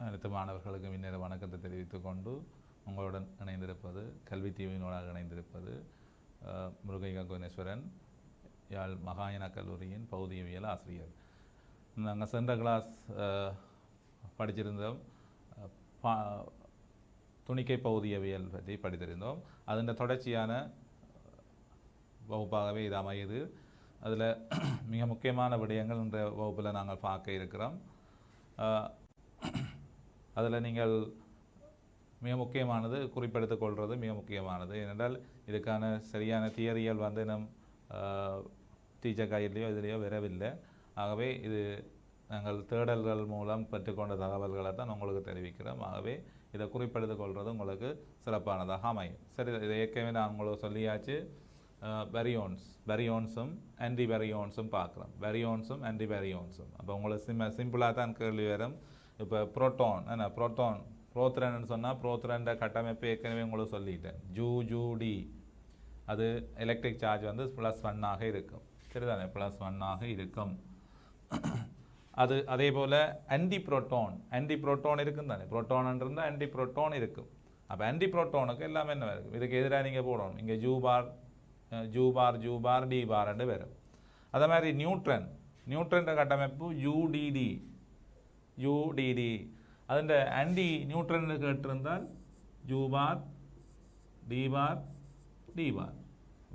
அனைத்து மாணவர்களுக்கும் இந்நேர வணக்கத்தை தெரிவித்துக் கொண்டு உங்களுடன் இணைந்திருப்பது கல்வி தீவினோடாக இணைந்திருப்பது முருகையா குணேஸ்வரன், யாழ் மகாயனா கல்லூரியின் பௌதியவியல் ஆசிரியர். நாங்கள் சென்ற கிளாஸ் படிச்சிருந்தோம், துணிக்கை பௌதியவியல் பற்றி படித்திருந்தோம். அதன் தொடர்ச்சியான வகுப்பாகவே இது அமையுது. அதில் மிக முக்கியமான விடயங்கள் இன்றைய வகுப்பில் நாங்கள் பார்க்க இருக்கிறோம். அதில் நீங்கள் மிக முக்கியமானது குறிப்பெடுத்துக் கொள்வது மிக முக்கியமானது. ஏனென்றால் இதுக்கான சரியான தியரியல் வந்து நம் டீச்சர் கையிலையோ இதுலேயோ வரவில்லை. ஆகவே இது நாங்கள் தேடல்கள் மூலம் பெற்றுக்கொண்ட தகவல்களை தான் உங்களுக்கு தெரிவிக்கிறோம். ஆகவே இதை குறிப்பெடுத்துக் கொள்வது உங்களுக்கு சிறப்பானதாக அமையும். சரி, இதை ஏற்கனவே நான் உங்களுக்கு சொல்லியாச்சு. வெரியோன்ஸும் ஆன்டி வெரியோன்ஸும் பார்க்குறோம். வெரியோன்ஸும் ஆன்டி வெரியோன்ஸும். அப்போ உங்களுக்கு சிம்பிளாக தான் கேள்வி வரும். இப்போ புரோத்ரன்னு சொன்னால் புரோத்ரன்ற கட்டமைப்பு ஏற்கனவே உங்களுக்கு சொல்லிட்டேன். ஜூடி அது எலக்ட்ரிக் சார்ஜ் வந்து +1 இருக்கும். சரிதானே, +1 இருக்கும். அது அதே போல் ஆன்டி புரோட்டோன் இருக்கும் தானே. புரோட்டோன் இருந்தால் ஆன்டி புரோட்டோன் இருக்கும். அப்போ ஆன்டி புரோட்டோனுக்கு எல்லாமே என்ன இருக்கும், இதுக்கு எதிராக நீங்கள் போடணும். இங்கே ஜூ பார் டி பார்ன்னு வரும். அதே மாதிரி நியூட்ரன்ற கட்டமைப்பு யூடிடி അതിൻ്റെ ആൻറ്റി ന്യൂട്രൻ കേട്ടിരുന്നാൽ ജൂ ബാർ டி பார்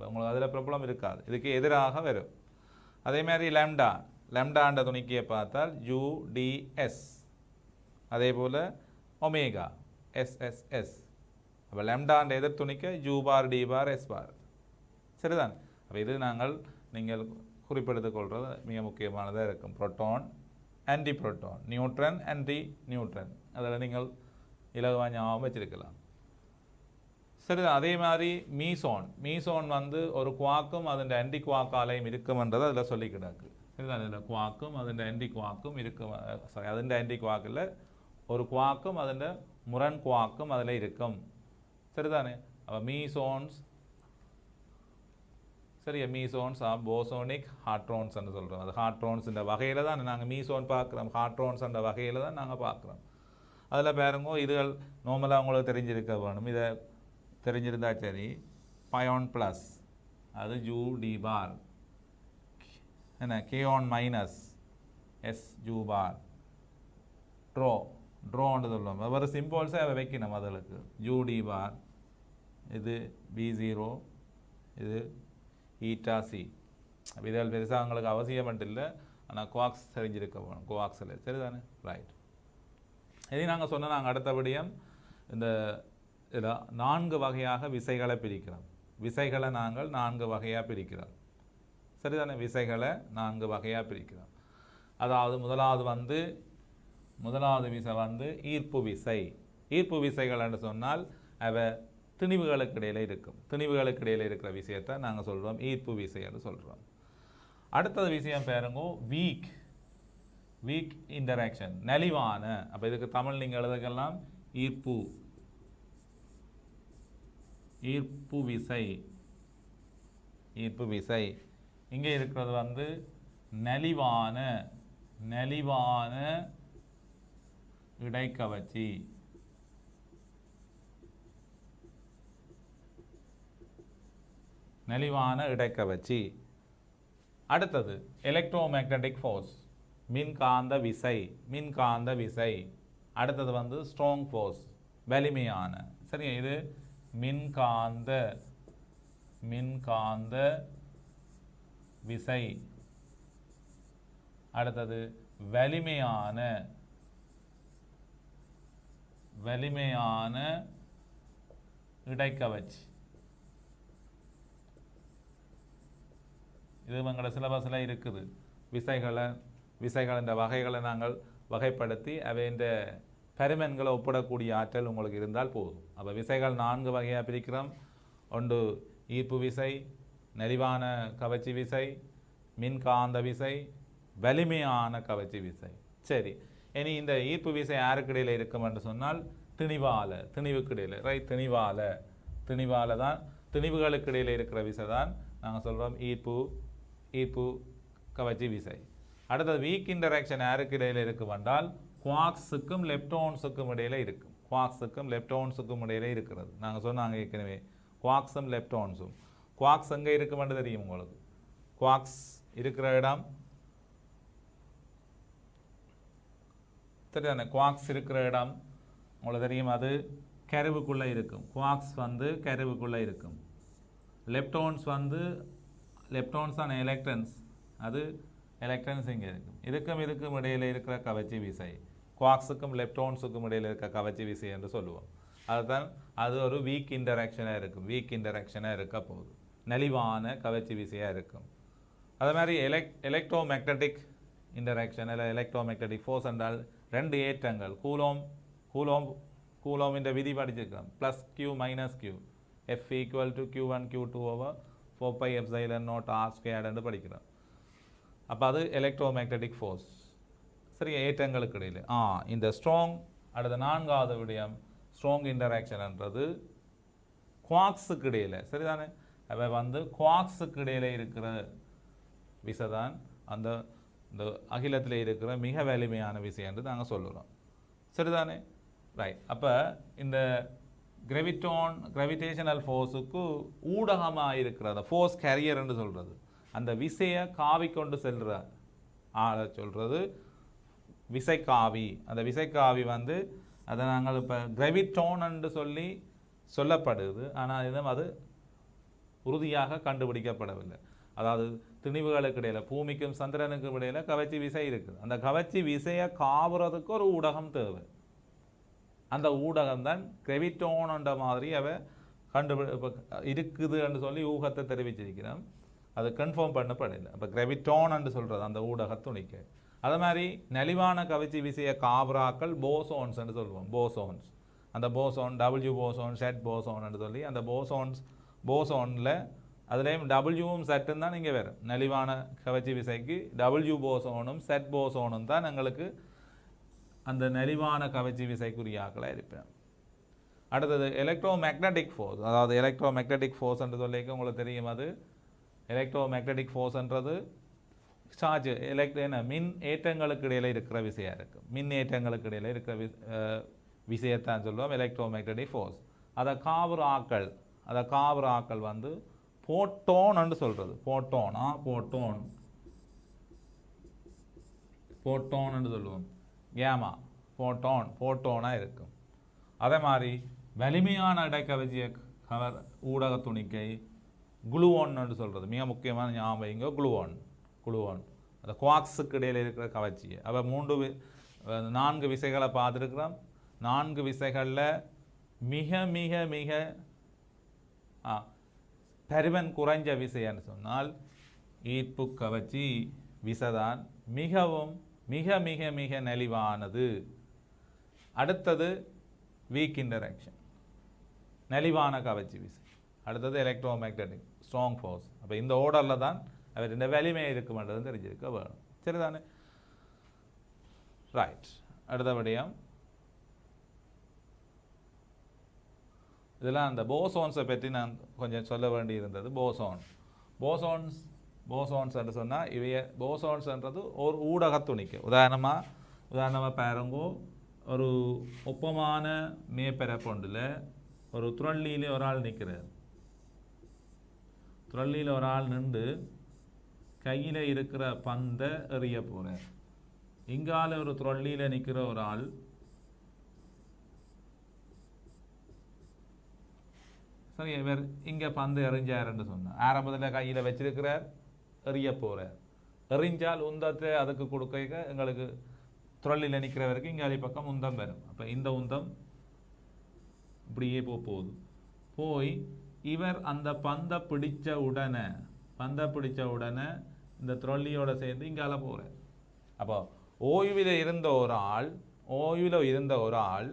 உங்களுக்கு அதில் ப்ராப்ளம் இருக்காது. இதுக்கு எதிராக வரும். அதே மாதிரி லெம்டாண்ட துணிக்கியை பார்த்தால் UDS. அதே போல் ஒமேகா SSS. அப்போ லெம்டாண்ட எதிர் துணிக்க ஜூ பார் டி பார் எஸ் பார். சரிதான். அப்போ இது நீங்கள் குறிப்பெடுத்துக் கொள்வது மிக முக்கியமானதாக இருக்கும். Proton, anti proton, neutron, anti neutron, அதில் நீங்கள் இலகுவாக ஞாபகம் வச்சிருக்கலாம். சரிதான். அதே மாதிரி மீசோன் வந்து ஒரு குவாக்கும் அதன் ஆன்டி குவாக்காலையும் இருக்கும்ன்றது அதில் சொல்லி கிடக்கு. சரிதான். அதில் குவாக்கும் அதன் ஆன்டி குவாக்கும் இருக்கும். அதன் ஆன்டி குவாக்கில் ஒரு குவாக்கும் அதன் முரண் குவாக்கும் அதில் இருக்கும். சரிதானே. அப்போ மீசோன்ஸ் போசோனிக் ஹார்ட்ரோன்ஸ் சொல்கிறோம். அது ஹார்ட்ரோன்ஸ் இந்த வகையில் தான் நாங்கள் மீசோன் பார்க்குறோம். ஹார்ட்ரோன்ஸ் அந்த வகையில் தான் நாங்கள் பார்க்குறோம். அதில் பாருங்க, இதுகள் நார்மலாக உங்களுக்கு தெரிஞ்சிருக்க வேணும். இதை தெரிஞ்சிருந்தா சரி. பயோன் ப்ளஸ் அது ஜூ டி பார், என்ன கேஆன் மைனஸ் எஸ் ஜூ பார், ட்ரோன்னு சொல்லுவோம். ஒவ்வொரு சிம்பிள்ஸை அதை வைக்கணும். அதுகளுக்கு ஜூ டி பார், இது B0, இது ஈட்டா சி. இதில் பெருசாக உங்களுக்கு அவசியம் மட்டும் இல்லை. ஆனால் குவாக்ஸ் தெரிஞ்சிருக்க வேணும். குவாக்ஸில் சரிதானே. ரைட். இதை நாங்கள் அடுத்தபடியும் இந்த இதில் 4 வகையாக விசைகளை பிரிக்கிறோம். விசைகளை நாங்கள் 4 வகையாக பிரிக்கிறோம். சரிதானே. விசைகளை 4 வகையாக பிரிக்கிறோம். அதாவது முதலாவது விசை வந்து ஈர்ப்பு விசை. ஈர்ப்பு விசைகள் என்று சொன்னால் அவை திணிவுகளுக்கு இடையில் இருக்கும். திணிவுகளுக்கு இடையில் இருக்கிற விஷயத்தை நாங்கள் சொல்கிறோம் ஈர்ப்பு விசை என்று சொல்கிறோம். அடுத்தது விஷயம் பாருங்க, வீக் இன்டராக்ஷன், நலிவான. அப்போ இதுக்கு தமிழ் நீங்கள் எழுதுக்கலாம் ஈர்ப்பு விசை. இங்கே இருக்கிறது வந்து நலிவான இடைக்கவர்ச்சி. நலிவான இடைக்கவர்ச்சி. அடுத்தது எலக்ட்ரோமேக்னடிக் ஃபோர்ஸ், மின்காந்த விசை. அடுத்தது வந்து ஸ்ட்ராங் ஃபோர்ஸ், வலிமையான. சரி, இது மின்காந்த விசை. அடுத்தது வலிமையான இடைக்கவர்ச்சி. இது எங்களோட சிலபஸில் இருக்குது. விசைகளின் வகைகளை நாங்கள் வகைப்படுத்தி அவை இந்த பெருமென்களை ஒப்பிடக்கூடிய ஆற்றல் உங்களுக்கு இருந்தால் போதும். அப்போ விசைகள் 4 வகையாக பிரிக்கிறோம். ஒன்று ஈர்ப்பு விசை, நெளிவான கவர்ச்சி விசை, மின்காந்த விசை, வலிமையான கவர்ச்சி விசை. சரி, இனி இந்த ஈர்ப்பு விசை யாருக்கு இடையில் இருக்கும் என்று சொன்னால் திணிவுக்கு இடையில். ரைட். திணிவால தான், திணிவுகளுக்கு இடையில் இருக்கிற விசை தான் நாங்கள் சொல்கிறோம் ஈர்ப்பு கவர்ச்சி விசை. அடுத்தது வீக் இன்டராக்ஷன் யாருக்கு இடையில் இருக்கும் என்றால் குவார்க்ஸுக்கும் லெப்டான்ஸுக்கும் இடையில இருக்கும். குவார்க்ஸுக்கும் லெப்டான்ஸுக்கும் இடையில இருக்கிறது. நாங்கள் சொன்னாங்க ஏற்கனவே குவார்க்ஸும் லெப்டான்ஸும். குவார்க்ஸ் எங்கே இருக்குமென்று தெரியும் உங்களுக்கு. குவார்க்ஸ் இருக்கிற இடம் தெரியாதுண்ணே. குவார்க்ஸ் இருக்கிற இடம் உங்களுக்கு தெரியும், அது கருவுக்குள்ளே இருக்கும். குவார்க்ஸ் வந்து கருவுக்குள்ளே இருக்கும். லெப்டான்ஸ் வந்து லெப்டான்ஸ் ஆன எலக்ட்ரன்ஸ், அது எலக்ட்ரன்ஸ் இங்கே இருக்கும். இதுக்கும் இடையில் இருக்கிற கவர்ச்சி விசை குவார்க்ஸுக்கும் லெப்டான்ஸுக்கும் இடையில் இருக்கிற கவர்ச்சி விசை என்று சொல்லுவோம். அதுதான் அது ஒரு வீக் இன்டராக்ஷனாக இருக்கும். வீக் இன்டராக்ஷனாக இருக்க போகுது, நலிவான கவர்ச்சி விசையாக இருக்கும். அதே மாதிரி எலக்ட்ரோ மேக்னட்டிக் இன்டராக்ஷன் இல்லை எலக்ட்ரோ மேக்னட்டிக் ஃபோர்ஸ் என்றால் ரெண்டு ஏற்றங்கள். கூலோமின் விதி படிச்சிருக்கிறோம். Plus Q minus Q, F equal to Q1 Q2 over 4π epsilon naught R squared படிக்கிறோம். அப்போ அது எலக்ட்ரோ மேக்னட்டிக் ஃபோர்ஸ். சரி, ஏற்றங்களுக்கு இடையில் இந்த ஸ்ட்ராங். அடுத்த நான்காவது விடயம் ஸ்ட்ராங் இன்டராக்ஷன்ன்றது குவார்க்ஸுக்கு இடையில். சரிதானே? அவை வந்து குவார்க்ஸுக்கு இடையில் இருக்கிற விசை தான் அந்த இந்த அகிலத்தில் இருக்கிற மிக வலிமையான விசை என்று நாங்கள் சொல்லுறோம். சரிதானே? ரைட். அப்போ இந்த கிராவிடேஷனல் ஃபோர்ஸுக்கு ஊடகமாக இருக்கிற ஃபோர்ஸ் கேரியர் என்று சொல்கிறது, அந்த விசையை காவிக்கொண்டு செல்கிற ஆளை சொல்கிறது விசைக்காவி. அந்த விசைக்காவி வந்து அதை நாங்கள் இப்போ கிராவிட்டோன் என்று சொல்லப்படுது. ஆனால் இதுவும் அது உறுதியாக கண்டுபிடிக்கப்படவில்லை. அதாவது திணிவுகளுக்கு இடையில், பூமிக்கும் சந்திரனுக்கும் இடையில் கவர்ச்சி விசை இருக்குது. அந்த கவர்ச்சி விசையை காவுறதுக்கு ஒரு ஊடகம் தேவை. அந்த ஊடகம் தான் கிராவிட்டோன்ன்ற மாதிரி அவ இருக்குதுன்னு சொல்லி ஊகத்தை தெரிவிச்சிருக்கிறோம். அது கன்ஃபார்ம் பண்ணப்படலை. அப்போ கிராவிட்டோன்னு சொல்கிறது அந்த ஊடக துணிக்க. அது மாதிரி நலிவான கவர்ச்சி விசையை காவராக்கள் போசோன்ஸ்ன்னு சொல்லுவோம். போசோன்ஸ், அந்த போசோன் டபிள்யூ போசோன், செட் போசோன்னு சொல்லி அந்த போசோனில் அதுலேயும் டபிள்யூவும் செட்டும் தான் இங்கே வரும். நலிவான கவர்ச்சி விசைக்கு டபிள்யூ போசோனும் செட் போசோனும் தான் எங்களுக்கு அந்த நலிவான கவர்ச்சி விசைக்குரியாக்களாக இருப்பேன். அடுத்தது எலக்ட்ரோ மேக்னட்டிக் ஃபோர்ஸ். அதாவது எலக்ட்ரோ மேக்னட்டிக் ஃபோர்ஸ் என்று சொல்லிக்க உங்களுக்கு தெரியும். அது எலக்ட்ரோ மேக்னட்டிக் ஃபோர்ஸ்ன்றது சார்ஜ் மின் ஏற்றங்களுக்கு இடையில் இருக்கிற விசையாக இருக்குது. மின் ஏற்றங்களுக்கு இடையில் இருக்கிற விசையத்தான் சொல்லுவோம் எலக்ட்ரோ மேக்னட்டிக் ஃபோர்ஸ். அதை காவுற ஆக்கள் வந்து போட்டோன்னு சொல்கிறது. போட்டோன்னு சொல்லுவோம். கேமா போட்டோனாக இருக்கும். அதே மாதிரி வலிமையான இடைக்கவர்ச்சியை ஊடக துணிக்கை குளுவோன்னு சொல்கிறது. மிக முக்கியமான ஞாபகம் இங்கே குளுவோன் அந்த குவார்க்ஸுக்கு இடையில் இருக்கிற கவர்ச்சியை. அவ 4 விசைகளை பார்த்துருக்குறோம். 4 விசைகளில் மிக மிக மிக பருவன் குறைஞ்ச விசைன்னு சொன்னால் ஈர்ப்பு கவர்ச்சி விசைதான் மிகவும் மிக மிக மிக நலிவானது. அடுத்தது வீக் இன்டராக்ஷன், நலிவான கவர்ச்சி விசை. அடுத்தது எலக்ட்ரோ மேக்னட்டிக் ஸ்ட்ராங் ஃபோர்ஸ். அப்போ இந்த ஓர்டரில் தான் அவர் இந்த வலிமை இருக்குமென்றது தெரிஞ்சிருக்க வேணும். சரிதானே? ரைட். அடுத்தபடியாக இதெல்லாம் அந்த போசோன்ஸை பற்றி நான் கொஞ்சம் சொல்ல வேண்டி இருந்தது. போசோன்ஸ் என்று சொன்னால் இவைய போசோன்ஸ்ன்றது ஒரு ஊடக துணிக்கு. உதாரணமாக பாருங்கோ, ஒரு ஒப்பமான மேற்பரப்பொண்டில் ஒரு துரள்ளியில் ஒரு ஆள் நிற்கிறார். துரள்ளியில் ஒரு ஆள் நின்று கையில் இருக்கிற பந்தை எறிய போகிறார். இங்கால ஒரு துரள்ளியில் நிற்கிற ஒரு ஆள் சரி, இவர் இங்கே பந்து எறிஞ்சாருன்னு சொன்னார். ஆரம்பத்தில் கையில் வச்சிருக்கிறார், எறிய போகிறார். எறிஞ்சால் உந்தத்தை அதுக்கு கொடுக்க எங்களுக்கு துரள்ளியில் நிற்கிறவருக்கு இங்கே பக்கம் உந்தம் வரும். அப்போ இந்த உந்தம் இப்படியே போகுது. போய் இவர் அந்த பந்தை பிடிச்ச உடனே இந்த துரள்ளியோட சேர்ந்து இங்கால போகிறார். அப்போ ஓய்வில் இருந்த ஒரு ஆள்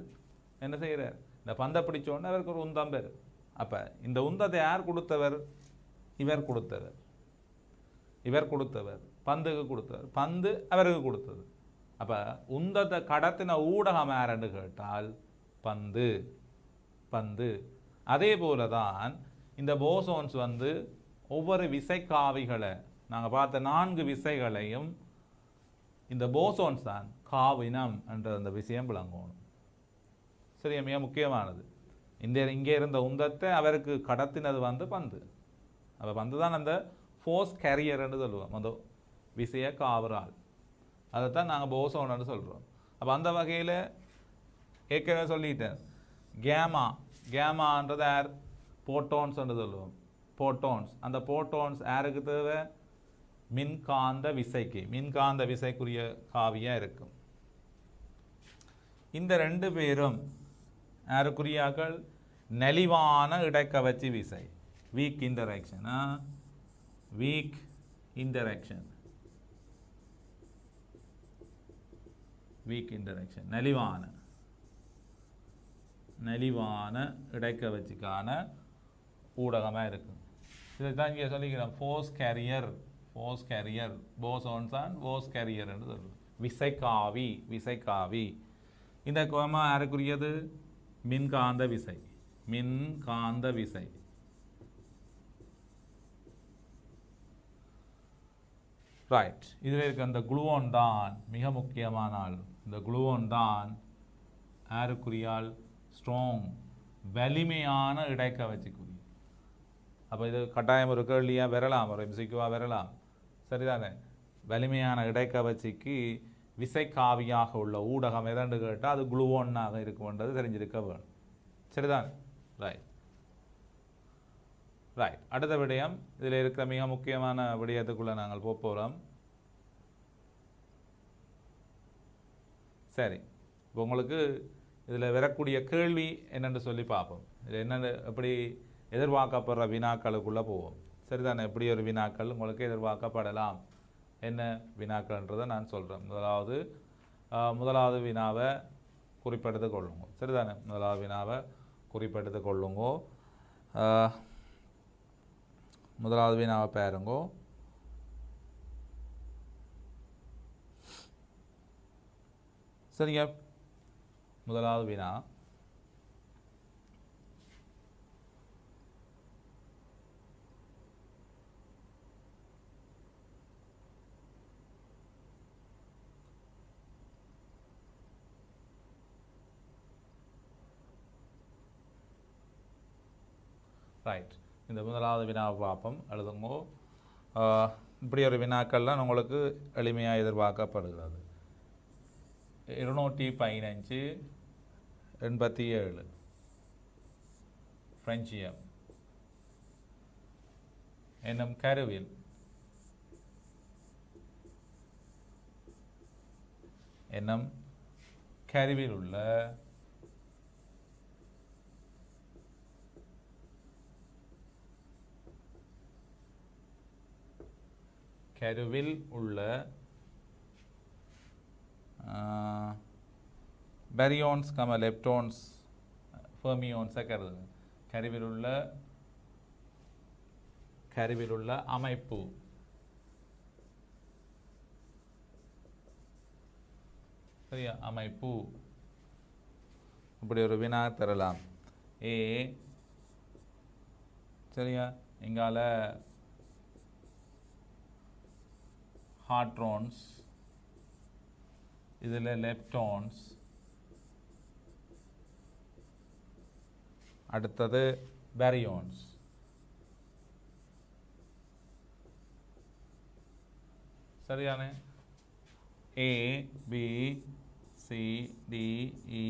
என்ன செய்கிறார்? இந்த பந்தை பிடிச்ச உடனே அவருக்கு ஒரு உந்தம் வரும். அப்போ இந்த உந்தத்தை யார் கொடுத்தவர்? இவர் கொடுத்தவர். பந்துக்கு கொடுத்தவர். பந்து அவருக்கு கொடுத்தது. அப்போ உந்தத்தை கடத்தின ஊடகம் யாருன்னு கேட்டால் பந்து. அதே போல தான் இந்த போசோன்ஸ் வந்து ஒவ்வொரு விசைக்காவிகளை நாங்கள் பார்த்த 4 விசைகளையும் இந்த போசோன்ஸ் தான் காவினம் என்ற அந்த விஷயம் விளங்கணும். சரியா, மிக முக்கியமானது. இங்கே இருந்த உந்தத்தை அவருக்கு கடத்தினது வந்து பந்து. அப்போ பந்து தான் அந்த ஃபோர்ஸ் கேரியர்ன்னு சொல்லுவோம், அந்த விசைய காவரால். அதைத்தான் நாங்கள் போசோன்னு சொல்கிறோம். அப்போ அந்த வகையில் ஏற்கனவே சொல்லிட்டேன், கேமான்றது ஏர் போட்டோன்ஸ்ன்னு சொல்லுவோம். போட்டோன்ஸ், அந்த போட்டோன்ஸ் யாருக்கு தேவை? மின்காந்த விசைக்கு, மின்காந்த விசைக்குரிய காவியாக இருக்கும். இந்த ரெண்டு பேரும் யாருக்குரியாக்கள்? நெளிவான இடைக்கவர்ச்சி விசை, weak interaction. Weak interaction, weak interaction, நெளிவான இடைக்கவர்ச்சிக்கான ஊடகமாக இருக்கும். இதை தான் இங்கே சொல்லிக்கிறோம், force carrier, bosons and force carrier என்று சொல்லுவோம். விசைக்காவி. இந்த கோமா யாருக்குரியது? மின்காந்த விசை. ரைட். இதில் இருக்க அந்த குளுவோன் தான் மிக முக்கியமான ஆள். இந்த குளுவோன் தான் யாருக்குரியால்? ஸ்ட்ராங், வலிமையான இடைக்கவர்ச்சிக்குரிய. அப்போ இது கட்டாயம் ஒரு கேள்வியாக வரலாம், ஒரு எம்சிக்யூவாக வரலாம். சரிதானே? வலிமையான இடைக்கவர்ச்சிக்கு விசைக்காவியாக உள்ள ஊடகம் எதன்று கேட்டால் அது குளுவோன்னாக இருக்கும்ன்றது தெரிஞ்சிருக்க வேணும். சரிதானே? ரைட். அடுத்த விடயம், இதில் இருக்கிற மிக முக்கியமான விடயத்துக்குள்ளே நாங்கள் போகிறோம். சரி, இப்போ உங்களுக்கு இதில் வரக்கூடிய கேள்வி என்னென்னு சொல்லி பார்ப்போம். இதில் என்னென்னு எப்படி எதிர்பார்க்கப்படுற வினாக்களுக்குள்ளே போவோம். சரிதானே? எப்படி ஒரு வினாக்கள் உங்களுக்கு எதிர்பார்க்கப்படலாம், என்ன வினாக்கள்ன்றதை நான் சொல்கிறேன். முதலாவது வினாவை குறிப்பெடுத்து கொள்ளுங்க. சரிதானே? முதலாவது வினாவை குறிப்பெடுத்து கொள்ளுங்க. முதலாவது வினாவை பாருங்கோ. சரிங்க, முதலாவது வினா, ரைட். இந்த முதலாவது வினாவை பார்ப்போம், எழுதுங்கோ. இப்படி ஒரு வினாக்கள்லாம் உங்களுக்கு எளிமையாக எதிர்பார்க்கப்படுகிறது. 215 87 பிரெஞ்சியம் என்னும் கருவில் உள்ள பேரியோன்ஸ், லெப்டோன்ஸ், ஃபெர்மியோன்ஸை கருதுங்க. கருவில் உள்ள அமைப்பு. சரியா? அமைப்பு. இப்படி ஒரு வினா தரலாம். சரியா? இங்கால ஹாட்ரான்ஸ், இதில் லெப்டான்ஸ், அடுத்தது பேரியோன்ஸ். சரியானே? A B C D E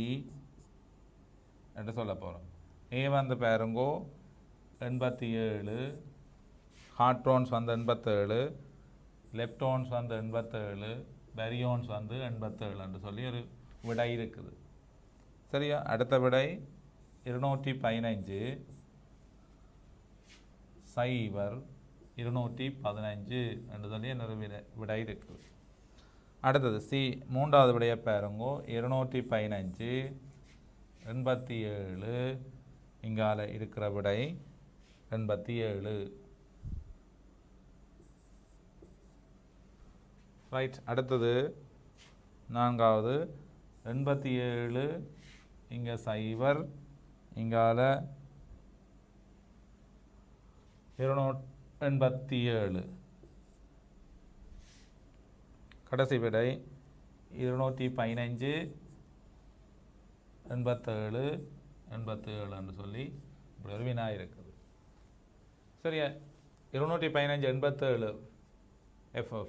என்று சொல்ல போகிறோம். A வந்து பாருங்கோ 87, ஹாட்ரான்ஸ் வந்து 87, லெப்டான்ஸ் வந்து 87, பேரியோன்ஸ் வந்து 87 என்று சொல்லி ஒரு விடை இருக்குது. சரியா? அடுத்த விடை 215 சைவர் 215 என்று சொல்லி இன்னொரு விடை இருக்குது. அடுத்தது மூன்றாவது விடையை பாருங்கோ. 215 87, இங்கால இருக்கிற விடை 87. ரைட். அடுத்தது நான்காவது 87, இங்கே சைவர், இங்கால 287. கடைசி விடை 215 87 87 என்று சொல்லி இப்படி ஒரு வினா இருக்குது. சரியா? 215 87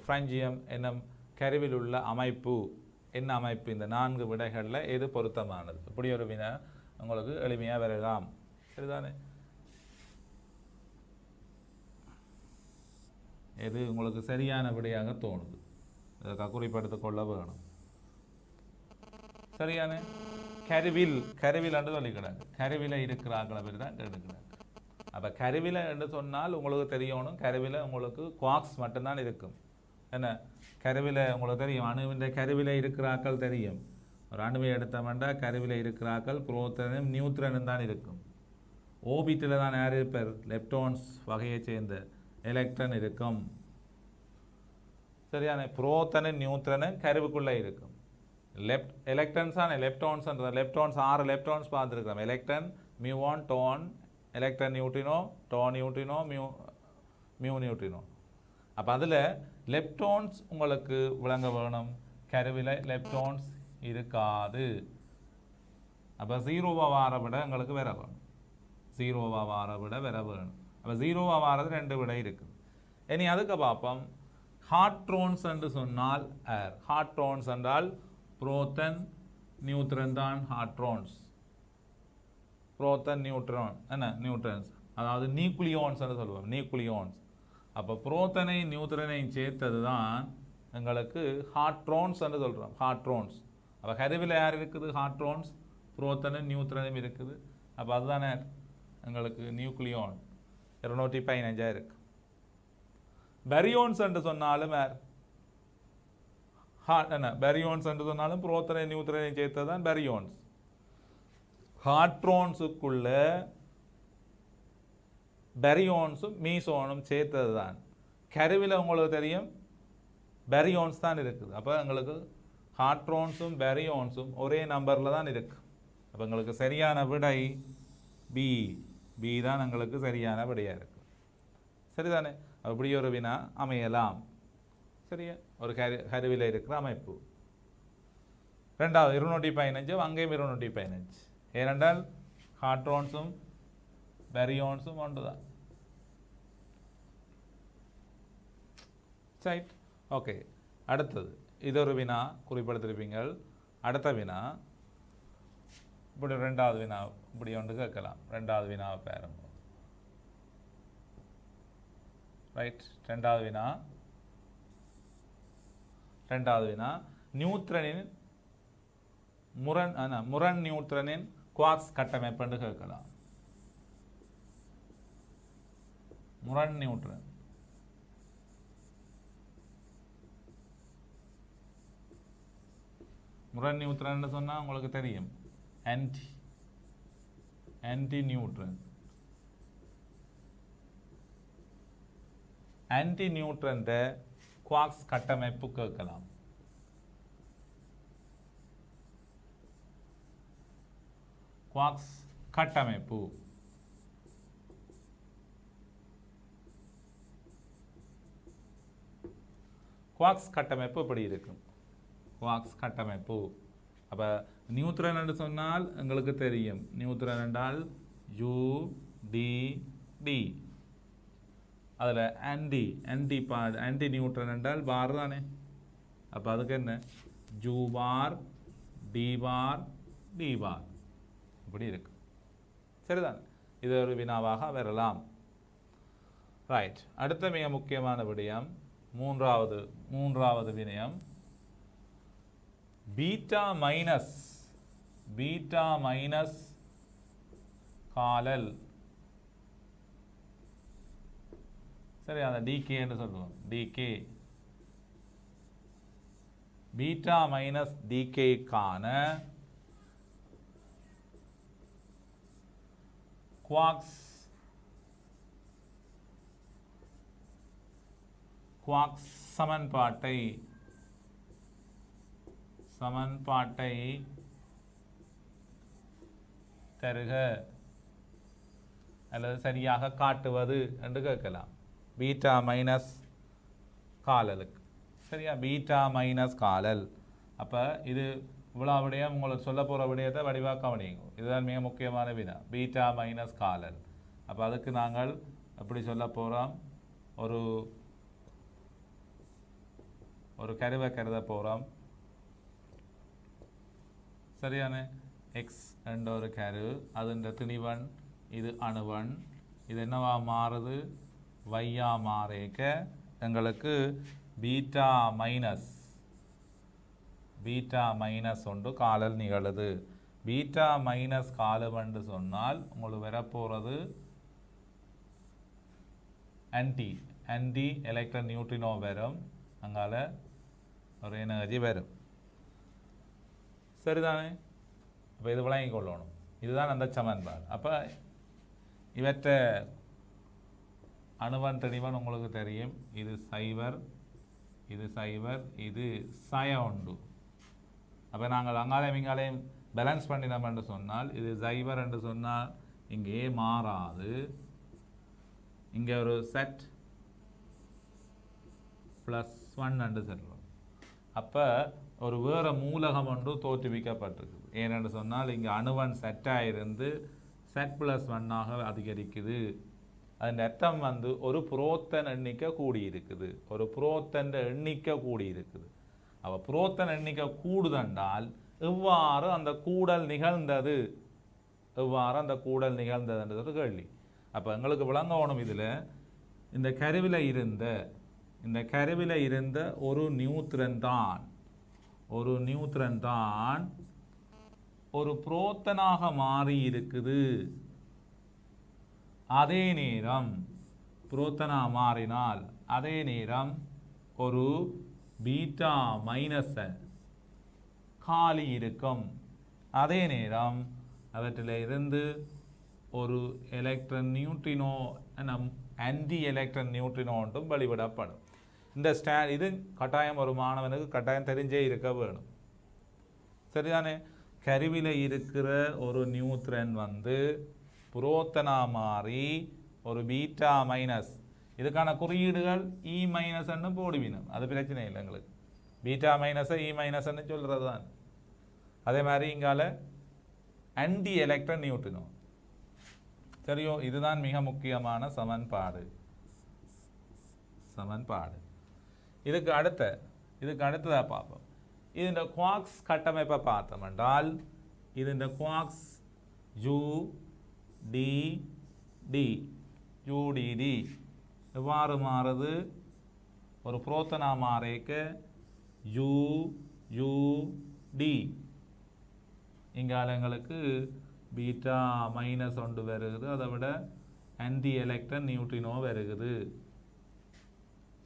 ஃப்ராஞ்சியம் என்னும் கருவில் உள்ள அமைப்பு என்ன அமைப்பு? இந்த 4 விடைகளில் எது பொருத்தமானது? இப்படி ஒரு வினா உங்களுக்கு எளிமையாக வரலாம். சரிதானே? எது உங்களுக்கு சரியான விடையாக தோணுது அதுக்காக குறிப்பெடுத்துக் கொள்ள வேணும். சரியான கருவில் என்று சொல்லிக்கிறாங்க. கருவில இருக்கிறாங்கள பேர் தான் கேட்டுக்கிறாங்க. அப்போ கருவில என்று சொன்னால் உங்களுக்கு தெரியணும், கருவில உங்களுக்கு குவாக்ஸ் மட்டும்தான் இருக்கும். என்ன கருவில உங்களுக்கு தெரியும், அணுவின் கருவில இருக்கிறாக்கள் தெரியும். ஒரு அணுவை எடுத்தோம்னா கருவில இருக்கிறாக்கள் புரோட்டானும் நியூட்ரனும் தான் இருக்கும். ஓபிட்டில் தான் யார் இருப்பார்? லெப்டான்ஸ் வகையை சேர்ந்த எலக்ட்ரான் இருக்கும். சரியான? புரோட்டானும் நியூட்ரனும் கருவுக்குள்ளே இருக்கும். எலக்ட்ரான்ஸான லெப்டான்ஸ் 6 லெப்டான்ஸ் பார்த்துருக்கிறோம். Electron, muon, tauon, electron neutrino, tauon neutrino, mu neutrino. அப்போ அதில் லெப்டான்ஸ் உங்களுக்கு விளங்க வேணும். கருவில் லெப்டான்ஸ் இருக்காது. அப்போ 0வா வார விட எங்களுக்கு வர வேணும். 0வா வார விட வர வேணும். அப்போ 0வா வாரது 2 விட இருக்குது. இனி அதுக்கு பார்ப்போம். ஹார்ட்ரோன்ஸ் என்று சொன்னால் ஹார்ட்ரோன்ஸ் என்றால் புரோட்டான் நியூட்ரன் தான் ஹார்ட்ரோன்ஸ். புரோட்டான் நியூட்ரான் என்ன நியூட்ரன்ஸ், அதாவது நியூக்ளியோன்ஸ் என்று சொல்லுவோம். நியூக்ளியோன்ஸ். அப்போ புரோட்டனை நியூட்ரனையும் சேர்த்தது தான் எங்களுக்கு ஹார்ட்ரோன்ஸ் என்று சொல்கிறோம். ஹார்ட்ரோன்ஸ். அப்போ கருவில் யார் இருக்குது? ஹார்ட்ரோன்ஸ். புரோட்டனும் நியூட்ரனும் இருக்குது. அப்போ அதுதானே எங்களுக்கு நியூக்ளியோன். 215 இருக்கு. பெரியோன்ஸ் என்று சொன்னாலும் என்ன பெரியோன்ஸ் என்று சொன்னாலும் புரோட்டனை நியூட்ரனை சேர்த்தது தான் பெரியோன்ஸ். ஹார்ட்ரோன்ஸுக்குள்ள பெரியோன்ஸும் மீசோனும் சேர்த்தது தான். கருவில் உங்களுக்கு தெரியும் பெரியோன்ஸ் தான் இருக்குது. அப்போ எங்களுக்கு ஹார்ட்ரோன்ஸும் பெரியோன்ஸும் ஒரே நம்பரில் தான் இருக்கு. அப்போ எங்களுக்கு சரியான விடை பி தான் எங்களுக்கு சரியான விடையாக இருக்குது. சரிதானே? அப்படி ஒரு வினா அமையலாம். சரியா? ஒரு கருவில் இருக்கிற அமைப்பு. ரெண்டாவது 215 அங்கேயும் 215. ஏனென்றால் ஹார்ட்ரோன்ஸும் பெரியோன்ஸும் ஒன்று தான். ரைட். ஓகே. அடுத்தது இது ஒரு வினா குறிப்பிடுத்திருப்பீங்கள். அடுத்த வினா இப்படி 2வது வினா இப்படி ஒன்று கேட்கலாம். 2வது வினாவை பாருங்க. ரைட். 2வது வினா நியூட்ரனின் முரண் நியூட்ரனின் குவார்க்ஸ் கட்டமைப்பு என்று கேட்கலாம். முரண் நியூட்ரன். முரண் நியூட்ரன் சொன்னால் உங்களுக்கு தெரியும் anti neutron. Anti neutron quarks கட்டமைப்பு கேட்கலாம். குவார்க்ஸ் கட்டமைப்பு. குவார்க்ஸ் கட்டமைப்பு எப்படி இருக்கும்? குவார்க்ஸ் கட்டமைப்பு. அப்போ நியூட்ரன் என்று சொன்னால் எங்களுக்கு தெரியும். நியூட்ரன் என்றால் UDD. அதில் ஆன்டி நியூட்ரன் என்றால் பார் தானே. அப்போ அதுக்கு என்ன? U பார், D பார், D பார் இப்படி இருக்கு. சரிதானே? இது ஒரு வினாவாக வரலாம். ரைட். அடுத்த மிக முக்கியமான விடயம் மூன்றாவது வினயம் பீட்டா மைனஸ் காலல். சரி, அந்த டிகே என்று சொல்லுவோம். டிகே பீட்டா மைனஸ் டிகேக்கான குவார்க்ஸ் சமன்பாட்டை தருக அல்லது சரியாக காட்டுவது என்று கேட்கலாம். பீட்டா மைனஸ் காலலுக்கு. சரியா? பீட்டா மைனஸ் காலல். அப்போ இது இவ்வளோ விடயம் உங்களுக்கு சொல்ல போகிற விடயத்தை வடிவாக கவனிங்க. இதுதான் மிக முக்கியமான வினா, பீட்டா மைனஸ் காலல். அப்போ அதுக்கு நாங்கள் எப்படி சொல்ல போகிறோம், ஒரு கருவை கருத போகிறோம். சரியான எக்ஸ் என்ற ஒரு கரு, அதுன்ற திணிவன், இது அணுவன், இது என்னவா மாறுது, வையா மாறேக்க எங்களுக்கு பீட்டா மைனஸ் ஒன்று காலல் நிகழுது. பீட்டா மைனஸ் காலவன்று சொன்னால் உங்களுக்கு வரப்போகிறது ஆன்டி எலக்ட்ரான் நியூட்ரினோ வரும், அங்கால ஒரு எனர்ஜி வரும். சரிதானே? அப்போ இது விளங்கிக் கொள்ளணும். இதுதான் அந்த சமன்பாடு. அப்போ இவற்றை அணுவன் திணிவன் உங்களுக்கு தெரியும். இது சைவர், இது சைவர், இது சய உண்டு. அப்போ நாங்கள் அங்காலையும் இங்காலையும் பேலன்ஸ் பண்ணினோம் என்று சொன்னால், இது சைவர் என்று சொன்னால் இங்கே மாறாது. இங்கே ஒரு செட் +1 என்று சொல்லுவோம். அப்போ ஒரு வேறு மூலகம் ஒன்று தோற்றுவிக்கப்பட்டிருக்குது. ஏனென்று சொன்னால் இங்கே அணுவன் செட்டாக இருந்து செட் +1 அதிகரிக்குது. அதன் அர்த்தம் ஒரு புரோத்தன் எண்ணிக்கை கூடியிருக்குது, ஒரு புரோத்தன் எண்ணிக்கை கூடியிருக்குது. அப்போ புரோத்தன் எண்ணிக்கை கூடுதென்றால் எவ்வாறு அந்த கூடல் நிகழ்ந்தது, ஒரு கேள்வி. அப்போ எங்களுக்கு விளங்கணும், இதில் இந்த கருவில் இருந்த ஒரு நியூட்ரன் தான் ஒரு புரோத்தனாக மாறி இருக்குது. அதே நேரம் புரோத்தனா மாறினால் அதே நேரம் ஒரு பீட்டா மைனஸ் காலி இருக்கும். அதே நேரம் அவற்றில் இருந்து ஒரு electron neutrino anti electron neutrino ஒன்றும் வெளிவிடப்படும். இந்த இது கட்டாயம் ஒரு மாணவனுக்கு கட்டாயம் தெரிஞ்சே இருக்க வேணும். சரிதானே? கருவில் இருக்கிற ஒரு நியூட்ரன் புரோத்தனா மாறி ஒரு பீட்டா மைனஸ், இதுக்கான குறியீடுகள் இ மைனஸ்ன்னு போடுவினும், அது பிரச்சனை இல்லை எங்களுக்கு. பீட்டா மைனஸை இ மைனஸ்ன்னு சொல்கிறது தான். அதே மாதிரி இங்கால ஆன்டி எலக்ட்ரான் நியூட்ரினோ. சரியோ? இதுதான் மிக முக்கியமான சமன்பாடு. இதுக்கு அடுத்ததாக பார்ப்போம். இந்த குவார்க்ஸ் கட்டமைப்பை பார்த்தோம் என்றால், இந்த குவார்க்ஸ் UDD எவ்வாறு மாறுது, ஒரு புரோத்தனா மாறேக்க UUD, இங்கால எங்களுக்கு பீட்டா மைனஸ் ஒன்று வருகுது, அதை விட ஆன்டி எலக்ட்ரான் நியூட்ரினோ வருகுது.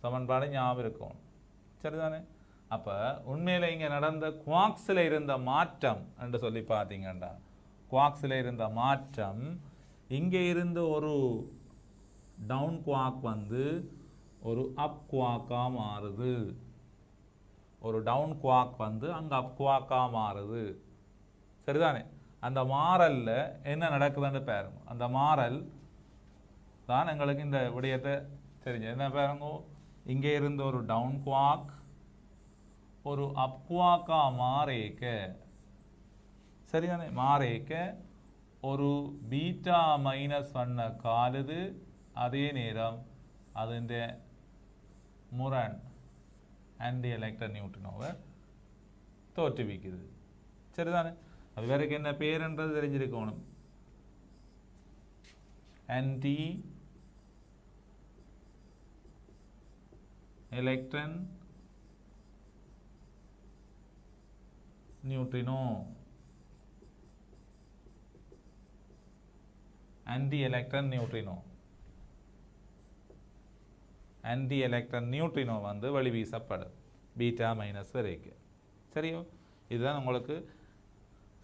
சமன்பாடு ஞாபகம் இருக்கும். சரிதானே? அப்போ உண்மையில் இங்கே நடந்த குவார்க்ஸில் இருந்த மாற்றம் என்று சொல்லி பார்த்தீங்கன்னா, குவார்க்ஸில் இருந்த மாற்றம், இங்கே இருந்த ஒரு டவுன் குவார்க் ஒரு அப் குவார்க்காக மாறுது. ஒரு டவுன் குவார்க் அங்கே அப் குவார்க்காக மாறுது. சரிதானே? அந்த மாறலில் என்ன நடக்குதுன்னு பாருங்க. அந்த மாறல் தான் எங்களுக்கு இந்த விடயத்தை தெரிஞ்சு. என்ன பாருங்க, இங்கே இருந்த ஒரு டவுன் குவார்க் ஒரு அப் குவார்க்காக மாறேக்க, சரிதானே, மாறேக்க ஒரு பீட்டா -1 காலுது. அதே நேரம் അതിൻ്റെ முரண் ஆன்டி எலக்ட்ரான் நியூட்ரினோவை தோற்றுவிக்குது. சரிதானே? அது வேறக்கு என்ன பேருன்றது தெரிஞ்சிருக்கணும். Anti electron neutrino, anti electron neutrino, anti electron neutrino வழி வீசப்படும் பீட்டா மைனஸ் வரைக்கும். சரியோ? இதுதான் உங்களுக்கு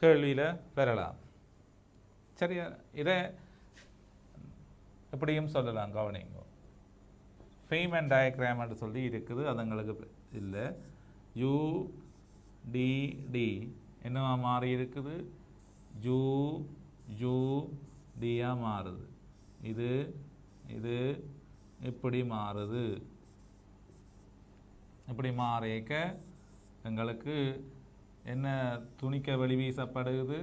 கேள்வியில் பெறலாம். சரியா? இதை எப்படியும் சொல்லலாம், கவனிங்க. ஃபெய்மன் டயக்ராம் என்று சொல்லி இருக்குது, அது எங்களுக்கு இல்லை. UDD என்னவா மாறி இருக்குது, UUDயாக மாறுது. இது இது இப்படி மாறுது. இப்படி மாறிக்க எங்களுக்கு என்ன துணிக்க வெளிவீசப்படுது,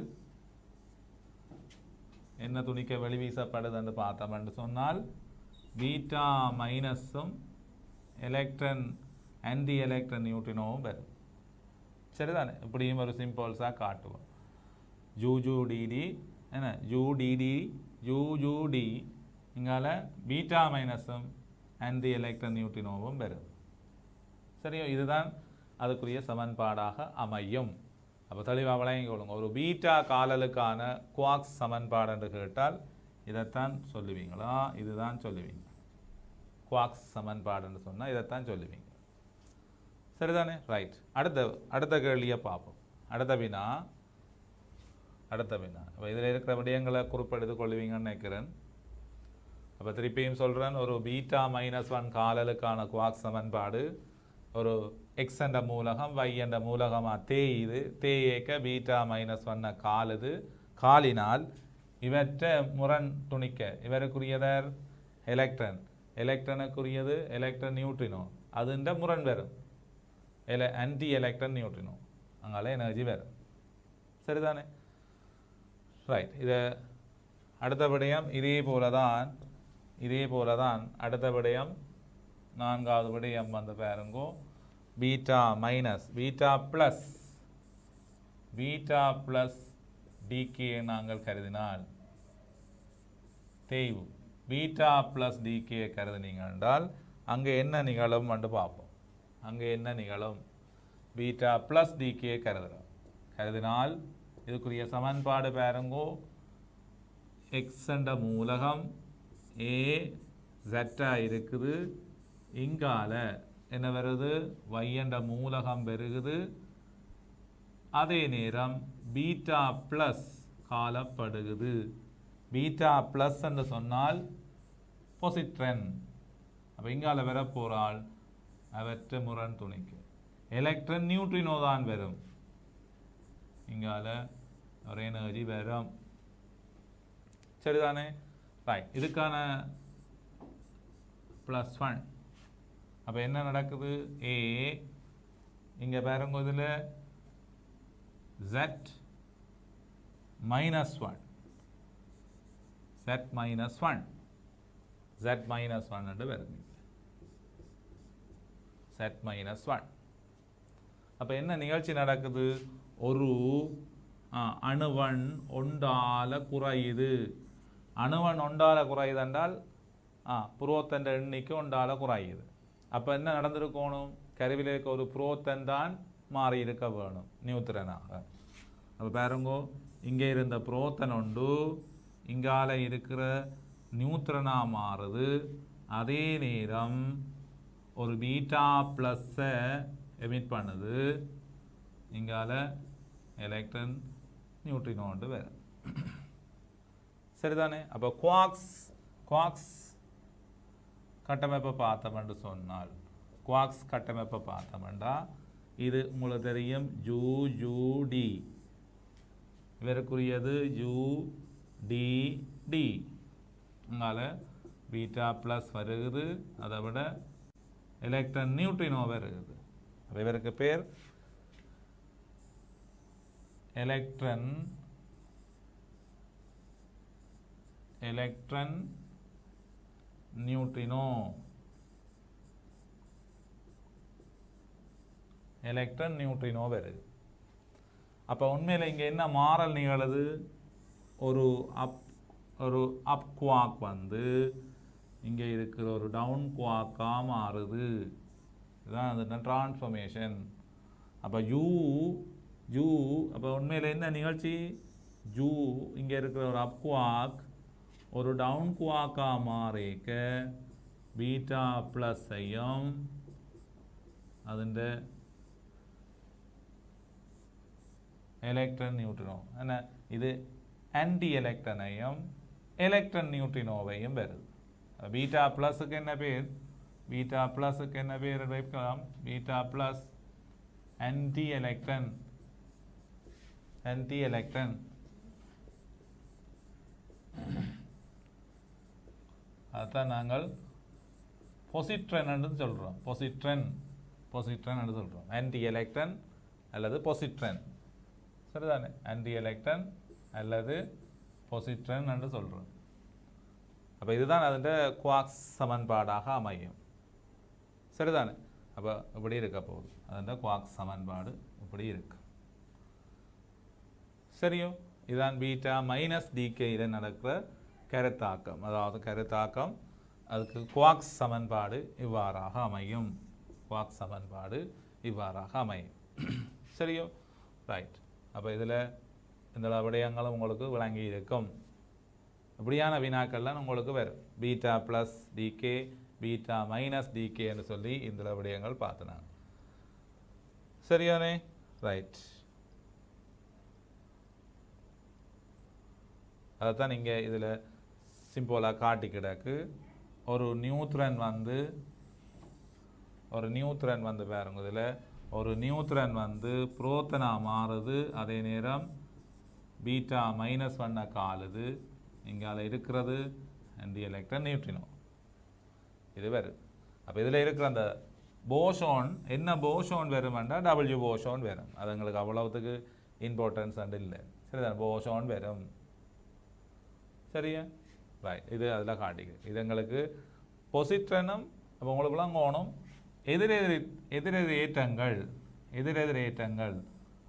என்ன துணிக்க வெளிவீசப்படுதுன்னு பார்த்தோம்னு சொன்னால் பீட்டா மைனஸும் எலக்ட்ரன் ஆன்டி எலக்ட்ரன் நியூட்ரினோவும் வரும். சரிதானே? இப்படியும் ஒரு சிம்பிள்ஸாக காட்டுவோம். ஜூஜூடிடி என்ன ஜூடிடி ஜூஜூடி இங்கால பீட்டா மைனஸும் ஆன்டி எலக்ட்ரன் நியூட்ரினோவும் வரும். சரியோ? இதுதான் அதுக்குரிய சமன்பாடாக அமையும். அப்போ தெளிவாக விளங்கிக் கொள்ளுங்க. ஒரு பீட்டா காலலுக்கான குவாக்ஸ் சமன்பாடு என்று கேட்டால் இதைத்தான் சொல்லுவீங்களா? இதுதான் சொல்லுவீங்க. குவாக்ஸ் சமன்பாடுன்னு சொன்னால் இதைத்தான் சொல்லுவீங்க. சரிதானே? ரைட். அடுத்த கேள்வியை பார்ப்போம். அடுத்த வினா அப்போ இதில் இருக்கிற விடயங்களை குறிப்பெடுத்து கொள்வீங்கன்னு நினைக்கிறேன். அப்போ திருப்பியும் சொல்கிறேன், ஒரு பீட்டா -1 காலலுக்கான குவாக்ஸ் சமன்பாடு ஒரு எக்ஸ் என்ற மூலகம் y என்ற மூலகமாக தேயுது. தேயக்க பீட்டா -1 காலுது. காலினால் இவற்றை முரண் துணிக்க இவருக்குரியதர் எலக்ட்ரன், எலக்ட்ரனுக்குரியது எலக்ட்ரன் நியூட்ரினோ, அதுன்ற முரண் வரும் ஆன்டி எலக்ட்ரன் நியூட்ரினோ, அங்கால எனர்ஜி வரும். சரிதானே? ரைட். இதை அடுத்த விடயம் இதே போல தான் அடுத்த விடயம் 4வது விடயம் வந்து பாருங்கோ. பீட்டா ப்ளஸ் டிகே நாங்கள் கருதினால் தேய்வு பீட்டா ப்ளஸ் டிகே கருதினீங்க என்றால் அங்கே என்ன நிகழும் என்று பார்ப்போம். அங்கே என்ன நிகழும்? பீட்டா ப்ளஸ் டிகே கருதினால் இதுக்குரிய சமன்பாடு பாருங்கோ. எக்ஸ் என்ற மூலகம் ஏ ஜெட்டா இருக்குது. இங்கால என்ன வருது? y என்ற மூலகம் பெருகுது. அதே நேரம் பீட்டா ப்ளஸ் காலப்படுகிறது. பீட்டா ப்ளஸ் என்று சொன்னால் பொசிட்ரன். அப்போ இங்கால வர போகிறாள் அவற்றை முரண் துணிக்கு எலக்ட்ரன் நியூட்ரினோ தான் வரும். இங்கால ஒரு எனர்ஜி வரும். சரிதானே? ரைட். இதுக்கான +1. அப்போ என்ன நடக்குது? ஏ இங்கே பாருங்க, இதில் z -1 என்று வருது. z -1. அப்போ என்ன நிகழ்ச்சி நடக்குது? ஒரு அணுவன் ஒன்றால குறையுது. அணுவன் ஒன்றால குறையுது என்றால் புரோத்தன் எண்ணிக்கை ஒன்றால குறையுது. அப்போ என்ன நடந்திருக்கணும்? கருவில இருக்க ஒரு புரோத்தன் தான் மாறி இருக்க வேணும் நியூட்ரனாக. அப்போ பாருங்கோ, இங்கே இருந்த புரோத்தன் உண்டு, இங்கால இருக்கிற நியூட்ரனாக மாறுது. அதே நேரம் ஒரு பீட்டா ப்ளஸ்ஸை எமிட் பண்ணுது. இங்கால எலக்ட்ரன் நியூட்ரினோண்டு வேறு. சரிதானே? அப்போ குவாக்ஸ் கட்டமைப்பை பார்த்தோம்னு சொன்னால் இது உங்களுக்கு தெரியும். ஜூடி இவருக்குரியது டி. அங்கால பீட்டா ப்ளஸ் வருகுது. அதை விட எலக்ட்ரன் நியூட்ரினோ வருகுது. அப்போ இவருக்கு பேர் எலக்ட்ரன் நியூட்ரினோ வருது. அப்போ உண்மையில் இங்கே என்ன மாறல் நிகழுது? ஒரு அப் குவாக் வந்து இங்கே இருக்கிற ஒரு டவுன் குவாக்காக மாறுது. இதுதான் அந்த டிரான்ஸ்ஃபர்மேஷன். அப்போ அப்போ உண்மையில் என்ன நிகழ்ச்சி? இங்கே இருக்கிற ஒரு அப் குவாக் ஒரு டவுன் குவாக்காக மாறிக்க பீட்டா ப்ளஸ்ஸையும் അതിൻ്റെ எலக்ட்ரன் நியூட்ரினோ என்ன இது ஆன்டி எலக்ட்ரனையும் எலக்ட்ரன் நியூட்ரினோவையும் வருது. பீட்டா ப்ளஸுக்கு என்ன பேர்? வைக்கலாம். பீட்டா ப்ளஸ் ஆன்டி எலக்ட்ரன் அதுதான் நாங்கள் பொசிட்ரன் என்று சொல்கிறோம். ஆன்டி எலக்ட்ரன் அல்லது பொசிட்ரன். சரிதானே? ஆன்டி எலக்ட்ரான் அல்லது பொசிட்ரன் என்று சொல்கிறோம். அப்போ இதுதான் அதோட குவாக்ஸ் சமன்பாடாக அமையும். சரிதானே? அப்போ இப்படி இருக்க போகுது. அதோட குவாக்ஸ் சமன்பாடு இப்படி இருக்கு. சரியோ? இதுதான் பீட்டா மைனஸ் டிகேயில் நடக்கிற கருத்தாக்கம். அதாவது கருத்தாக்கம் அதுக்கு குவாக்ஸ் சமன்பாடு இவ்வாறாக அமையும். குவாக்ஸ் சமன்பாடு இவ்வாறாக அமையும். சரியோ? ரைட். அப்போ இதில் இந்த விடயங்களும் உங்களுக்கு விளங்கி இருக்கும். இப்படியான வினாக்கள்லாம் உங்களுக்கு வரும். Beta plus decay, beta minus டிகேன்னு சொல்லி இந்த விடயங்கள் பார்த்துனாங்க. சரியானே? ரைட். அதைத்தான் நீங்கள் இதில் சிம்பிளாக காட்டி கிடக்கு. ஒரு நியூட்ரன் வந்து பாருங்க. இதில் ஒரு நியூட்ரன் வந்து புரோத்தனா மாறுது, அதே நேரம் பீட்டா மைனஸ் பண்ண காலுது. இங்கே அதில் இருக்கிறது ஆன்டி எலக்ட்ரான் நியூட்ரினோ. இது வருது. அப்போ இதில் இருக்கிற அந்த போஷோன் என்ன போஷோன் வருமெண்டா டபிள்யூ போஷோன் வரும். அது எங்களுக்கு அவ்வளவுத்துக்கு இம்பார்ட்டன்ஸ் அண்டு இல்லை. சரிதான்? போஷோன் வரும். சரியா? ரைட். இது அதில் காட்டிக்கு. இது எங்களுக்கு பொசிட்ரனும் அப்போ உங்களுக்குலாம் கோணம் எதிரெதிர் ஏற்றங்கள்,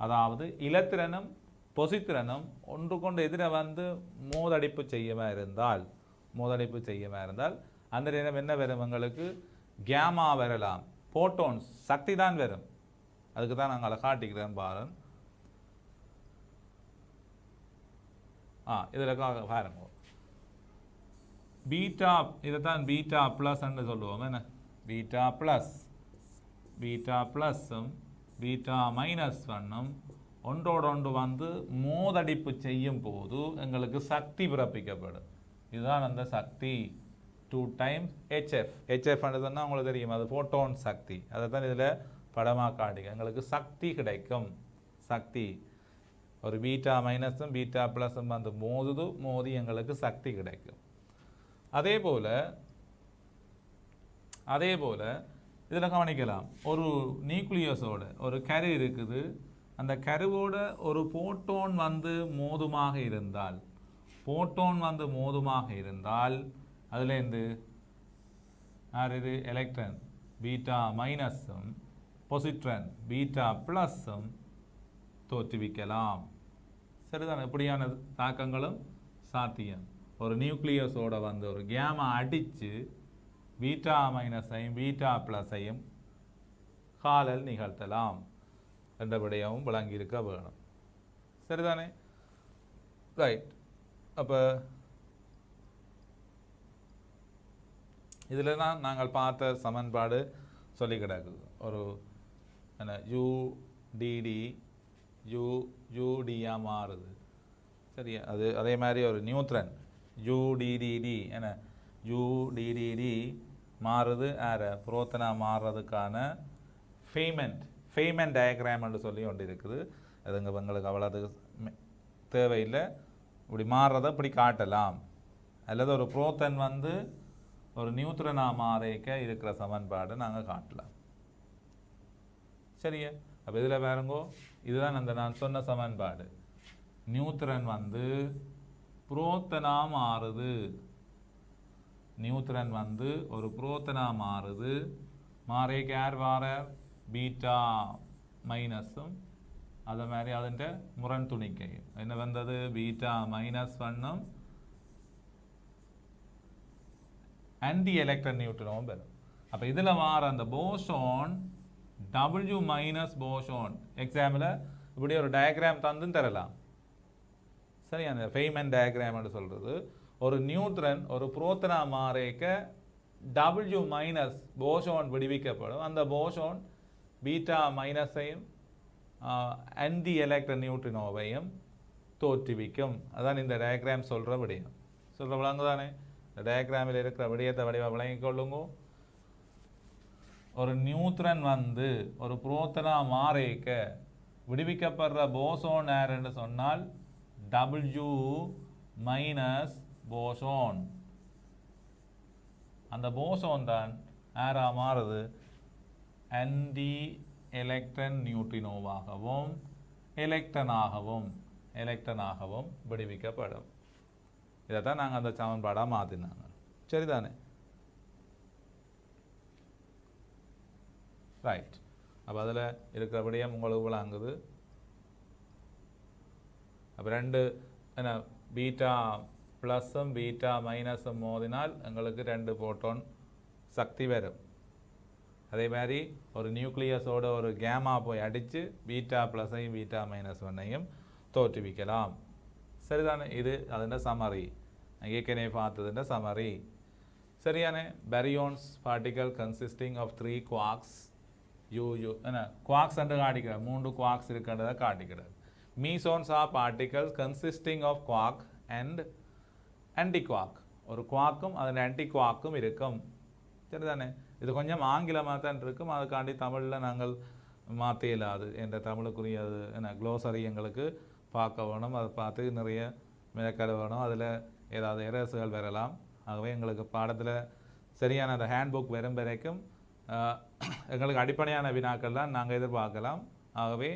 அதாவது இலத்திரனும் பொசித்திரனும் ஒன்று கொண்டு எதிர வந்து மோதடிப்பு செய்யமாக இருந்தால் அந்த நேரம் என்ன வரும்? எங்களுக்கு கேமா வரலாம், போட்டோன்ஸ் சக்தி தான் வரும். அதுக்கு தான் நாங்கள் அதை காட்டிக்கிறேன் பாருங்க. இதில் பாருங்க, பீட்டா இதைத்தான் பீட்டா ப்ளஸ் சொல்லுவோம். என்ன பீட்டா ப்ளஸ்ஸும் பீட்டா மைனஸ் ஒன்னும் ஒன்றோடொன்று வந்து மோதடிப்பு செய்யும் போது எங்களுக்கு சக்தி பிறப்பிக்கப்படும். இதுதான் அந்த சக்தி. 2 times HF. HF சொன்னால் உங்களுக்கு தெரியும், அது போட்டோன் சக்தி. அதை தான் இதில் படமாக காட்டுங்க. எங்களுக்கு சக்தி கிடைக்கும். சக்தி ஒரு பீட்டா மைனஸும் பீட்டா ப்ளஸும் வந்து மோதி எங்களுக்கு சக்தி கிடைக்கும். அதே போல் இதில் கவனிக்கலாம். ஒரு நியூக்ளியஸோட ஒரு கரு இருக்குது. அந்த கருவோட ஒரு போட்டோன் வந்து மோதுமாக இருந்தால் அதுலேருந்து இது எலக்ட்ரான் பீட்டா மைனஸும் பொசிட்ரன் பீட்டா ப்ளஸ்ஸும் தோற்றுவிக்கலாம். சரிதான்? இப்படியான தாக்கங்களும் சாத்தியம். ஒரு நியூக்ளியஸோட வந்து ஒரு கேமா அடித்து பீட்டா மைனஸையும் பீட்டா ப்ளஸையும் காலல் நிகழ்த்தலாம் என்ற விடயமும் விளங்கியிருக்க வேணும். சரிதானே? ரைட். அப்போ இதில் தான் நாங்கள் பார்த்த சமன்பாடு சொல்லி கிடக்குது. ஒரு என்ன யூடிடி யூடியாக மாறுது. சரியா? அதே மாதிரி ஒரு நியூட்ரன் யூடிடிடி என்ன யூடிடிடி மாறுது. புரோத்தனா மாறுறதுக்கான ஃபெய்மென்ட் டயக்ராம்னு சொல்லி ஒன்று இருக்குது. அதுங்க எங்களுக்கு அவ்வளோது தேவையில்லை. இப்படி மாறுறதை இப்படி காட்டலாம். அல்லது ஒரு புரோத்தன் வந்து ஒரு நியூட்ரனா மாறிக்க இருக்கிற சமன்பாடு நாங்கள் காட்டலாம். சரியா? அப்போ இதில் பாருங்கோ, இதுதான் அந்த நான் சொன்ன சமன்பாடு. நியூட்ரன் வந்து புரோத்தனா மாறுது. நியூட்ரன் வந்து ஒரு புரோத்தனா மாறுது. மாறிக்க யார் வாரார்? பீட்டா மைனஸும் அதே மாதிரி അതിൻ്റെ முரண் துணிக்கையும் என்ன வந்தது? பீட்டா மைனஸ் ஒன்னும் ஆன்டி எலக்ட்ரான் நியூட்ரனும் வரும். அப்போ இதில் மாற அந்த போஷோன் டபிள்யூ மைனஸ் போஷோன் எக்ஸாம்பிள் இப்படி ஒரு டயக்ராம் தந்து தரலாம். சரி, அந்த ஃபெய்மன் டயக்ராம்னு சொல்கிறது ஒரு நியூட்ரன் ஒரு புரோத்தனா மாறேக்க டபிள்யூ மைனஸ் போஷோன் விடுவிக்கப்படும். அந்த போஷோன் பீட்டா மைனஸையும் ஆன்டி எலக்ட்ரான் நியூட்ரினோவையும் தோற்றுவிக்கும். அதான் இந்த டயக்ராம் சொல்கிற விடயம். சொல்கிற விளங்கு தானே? இந்த டயக்ராமில் இருக்கிற விடயத்தை வடிவாக விளங்கிக் கொள்ளுங்க. ஒரு நியூட்ரன் வந்து ஒரு புரோத்தனா மாறேக்க விடுவிக்கப்படுற போசோன் யாருன்னு சொன்னால் டபிள்யூ மைனஸ் போசோன். அந்த போசோன் தான் யாரா மாறுது? ஆன்டி எலக்ட்ரான் நியூட்ரினோவாகவும் எலக்ட்ரானாகவும் விடுவிக்கப்படும். இதை தான் நாங்கள் அந்த சமன்பாடாக மாற்றினாங்க. சரிதானே? ரைட். அப்போ அதில் இருக்கிறபடியே உங்களுக்கு விளங்குது. அப்போ ரெண்டு என்ன பீட்டா ப்ளஸ்ஸும் பீட்டா மைனஸும் மோதினால் எங்களுக்கு 2 புரோட்டான் சக்தி வரும். அதே மாதிரி ஒரு நியூக்ளியஸோட ஒரு கேமா போய் அடித்து பீட்டா ப்ளஸையும் பீட்டா மைனஸ் ஒன்னையும் தோற்றுவிக்கலாம். சரிதானே? இது அதோட சமரி, ஏற்கனவே பார்த்ததுன்ற சமரி. சரியானே? baryons particle consisting of 3 quarks என்ன குவாக்ஸ் என்று காட்டிக்கிறார். 3 குவாக்ஸ் இருக்கின்றதை காட்டிக்கிறார். Mesons are particles consisting of குவாக் அண்ட் ஆன்டி குவாக். ஒரு குவாக்கும் அதன் ஆன்டி குவாக்கும் இருக்கும். சரிதானே? இது கொஞ்சம் ஆங்கிலமாக தான் இருக்கும். அதுக்காண்டி தமிழில் நாங்கள் மாற்ற இயலாது. என்ற தமிழுக்குரியது என்ன க்ளோசரி எங்களுக்கு பார்க்க வேணும். அதை பார்த்து நிறைய மிளக்கட வேணும். அதில் ஏதாவது எரர்ஸுகள் வரலாம். ஆகவே எங்களுக்கு பாடத்தில் சரியான அந்த ஹேண்ட்புக் வரும் வரைக்கும் எங்களுக்கு அடிப்படையான வினாக்கள் தான் நாங்கள் எதிர்பார்க்கலாம். ஆகவே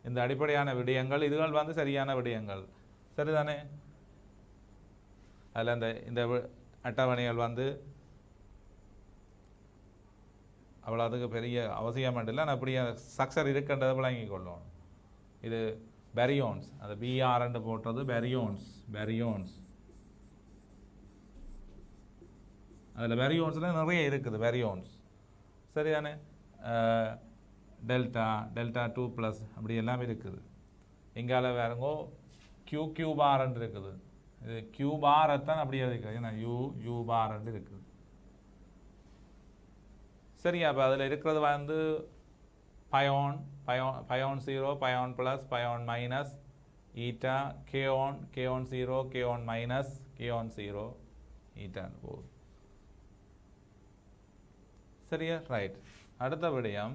இந்த அடிப்படையான விடயங்கள் இதுகள் வந்து சரியான விடயங்கள். சரிதானே? அதில் இந்த அட்டவணைகள் வந்து அவ்வளோ அதுக்கு பெரிய அவசியம் இல்லை. நான் அப்படியே ஸ்ட்ரக்சர் இருக்கின்றதை விளங்கிக் கொள்ளணும். இது baryons, அந்த பிஆர்ன்னு போட்டது baryons. அதில் baryonsல நிறைய இருக்குது. baryons சரிதானே? டெல்டா 2+ அப்படி எல்லாம் இருக்குது. இங்கால வேறுங்கோ கியூ பார்ன்னு இருக்குது. இது கியூ பாரைத்தான் அப்படியே இருக்குது. ஏன்னா யூ பார்ன்னு இருக்குது. சரியா? அப்போ அதில் இருக்கிறது வந்து பயோன் 0, பயோன் ப்ளஸ், பயோன் மைனஸ், ஈட்டா, கேஆன் 0, கேஆன் மைனஸ், கேஆன் 0, ஈட்டான்னு போகுது. சரியா? ரைட். அடுத்த விடயம்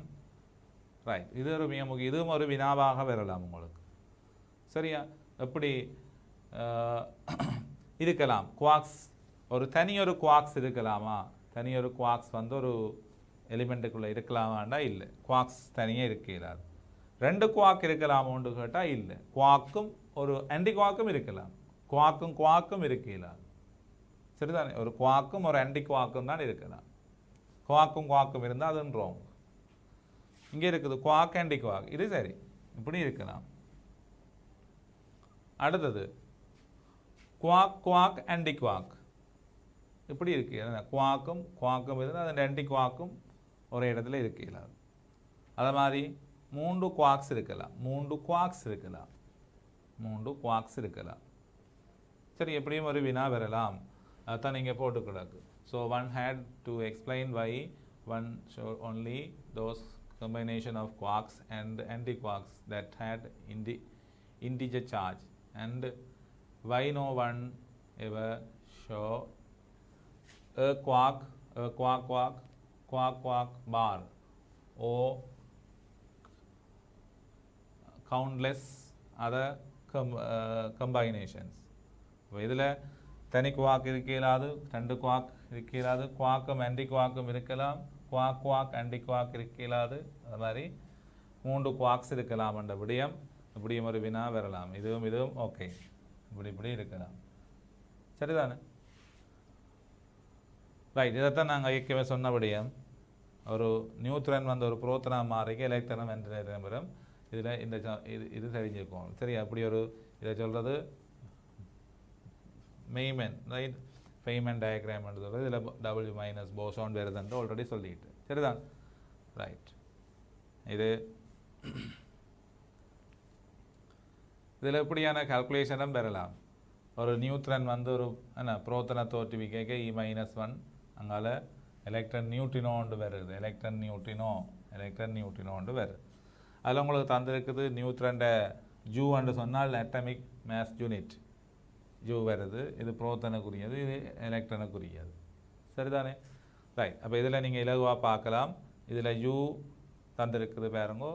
ரைட். இது ஒரு மிக முக்கியம். இதுவும் ஒரு வினாவாக வரலாம் உங்களுக்கு. சரியா? எப்படி இருக்கலாம் குவாக்ஸ்? தனியொரு குவாக்ஸ் இருக்கலாமா? தனியொரு குவாக்ஸ் வந்து ஒரு எலிமெண்ட்டுக்குள்ளே இருக்கலாமாண்டா இல்லை. குவாக்ஸ் தனியாக இருக்க இயலாது. 2 குவாக் இருக்கலாமோன்னு கேட்டால் இல்லை. குவாக்கும் ஒரு ஆன்டி குவாக்கும் இருக்கலாம். குவாக்கும் இருக்க இயலாது. சரிதானே? ஒரு குவாக்கும் ஒரு ஆன்டி குவாக்கும் தான் இருக்கலாம். குவாக்கும் இருந்தால் அதுன்னு ராங். இங்கே இருக்குது குவாக் ஆன்டி குவாக். இது சரி, இப்படி இருக்கலாம். அடுத்தது குவாக் ஆன்டி குவாக் இப்படி இருக்கு. குவாக்கும் இருந்தால் அது ஆன்டி குவாக்கும் ஒரே இடத்துல இருக்க இயலாது. அது மாதிரி 3 குவாக்ஸ் இருக்கலாம். 3 குவாக்ஸ் இருக்கலாம். சரி, எப்படியும் ஒரு வினா வரலாம். அதான் நீங்கள் போட்டுக்கிடக்கு. So one had to explain why one showed only those combination of quarks and antiquarks that had integer charge, and why no one ever show a quark bar or countless other combinations. இதில் தனி quack இருக்க இயலாது, 2 quack இருக்க இயலாது, குவாக்கும் anti குவாக்கும் இருக்கலாம், quack anti quack இருக்க இயலாது. அது மாதிரி 3 குவாக்ஸ் இருக்கலாம் என்ற விடயம் இப்படியும் ஒரு வினா வரலாம். இதுவும் ஓகே, இப்படி இருக்கலாம். சரிதானே? ரைட். இதைத்தான் நாங்கள் ஏற்கனவே சொன்ன விடயம். ஒரு நியூட்ரன் வந்து ஒரு புரோத்தனா மாறிக்கு எலக்ட்ரான் என்ற நிரம்பரம். இதில் இது தெரிஞ்சுக்குவோம். சரி, அப்படி ஒரு இதை சொல்கிறது மெய்மென், ரைட்? ஃபெய்மன் டயக்ராம் என்று சொல்கிறது. இதில் W மைனஸ் போசான் வருதுன்னு ஆல்ரெடி சொல்லிட்டு. சரிதான்? ரைட். இதில் எப்படியான கால்குலேஷனும் பெறலாம். ஒரு நியூட்ரன் வந்து ஒரு புரோத்தனை தோற்றுவிக்க E-1 அங்கால எலக்ட்ரான் நியூட்ரினோண்டு வருது. எலக்ட்ரான் நியூட்ரினோண்டு வருது. அதில் உங்களுக்கு தந்திருக்குது நியூட்ரன்ட ஜூன்னு சொன்னால் அட்டமிக் மேஸ் யூனிட் ஜூ வருது. இது புரோத்தனுக்குரியது, இது எலக்ட்ரானுக்குரியது. சரிதானே? ரைட். அப்போ இதில் நீங்கள் இலகுவாக பார்க்கலாம். இதில் யூ தந்திருக்குது பாருங்க.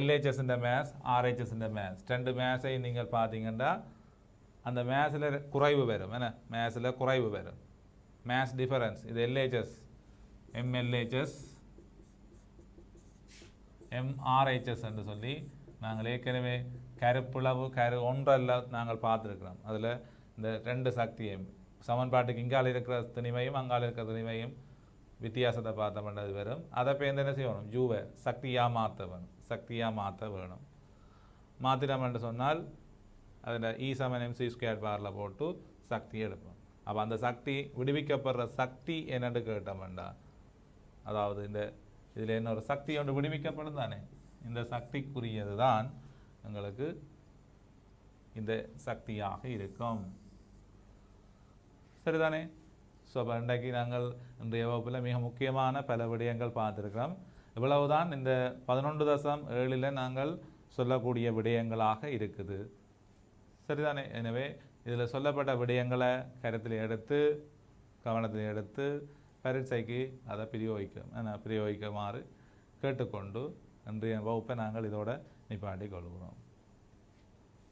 LHSன்ற மேஸ், RHSன்ற மேஸ், 2 மேஸை நீங்கள் பார்த்தீங்கன்னா அந்த மேஸில் குறைவு வரும். மேஸில் குறைவு வரும். மேஸ் டிஃபரன்ஸ். இது LHS, MLHS, MRHS என்று சொல்லி நாங்கள் ஏற்கனவே கருப்பிளவு ஒன்றல்ல நாங்கள் பார்த்துருக்கிறோம். அதில் இந்த 2 சக்தியும் சமன்பாட்டுக்கு இங்கால இருக்கிற திணிவையும் அங்கால இருக்கிற திணிவையும் வித்தியாசத்தை பார்த்த பண்ணது வரும். அதை பேருந்து என்ன செய்யணும், ஜூவை சக்தியாக மாற்ற வேணும். மாற்றினோம் என்று சொன்னால் அதில் E = mc² பாரில் போட்டு சக்தி எடுப்போம். அப்போ அந்த சக்தி விடுவிக்கப்படுற சக்தி என்னென்று கேட்டோம்டா, அதாவது இதில் என்ன ஒரு சக்தி ஒன்று விடுவிக்கப்படும் தானே, இந்த சக்திக்குரியது தான் எங்களுக்கு இந்த சக்தியாக இருக்கும். சரிதானே? ஸோ அப்போ இன்றைக்கு நாங்கள் இன்றைய வகுப்பில் மிக முக்கியமான பல விடயங்கள் பார்த்துருக்கிறோம். இவ்வளவுதான் இந்த 11.7 நாங்கள் சொல்லக்கூடிய விடயங்களாக இருக்குது. சரிதானே? எனவே இதில் சொல்லப்பட்ட விடயங்களை கவனத்தில் எடுத்து பரீட்சைக்கு அதை பிரயோகிக்குமாறு கேட்டுக்கொண்டு இன்றைய வகுப்பை நாங்கள் இதோட நிப்பாட்டிக் கொள்கிறோம்.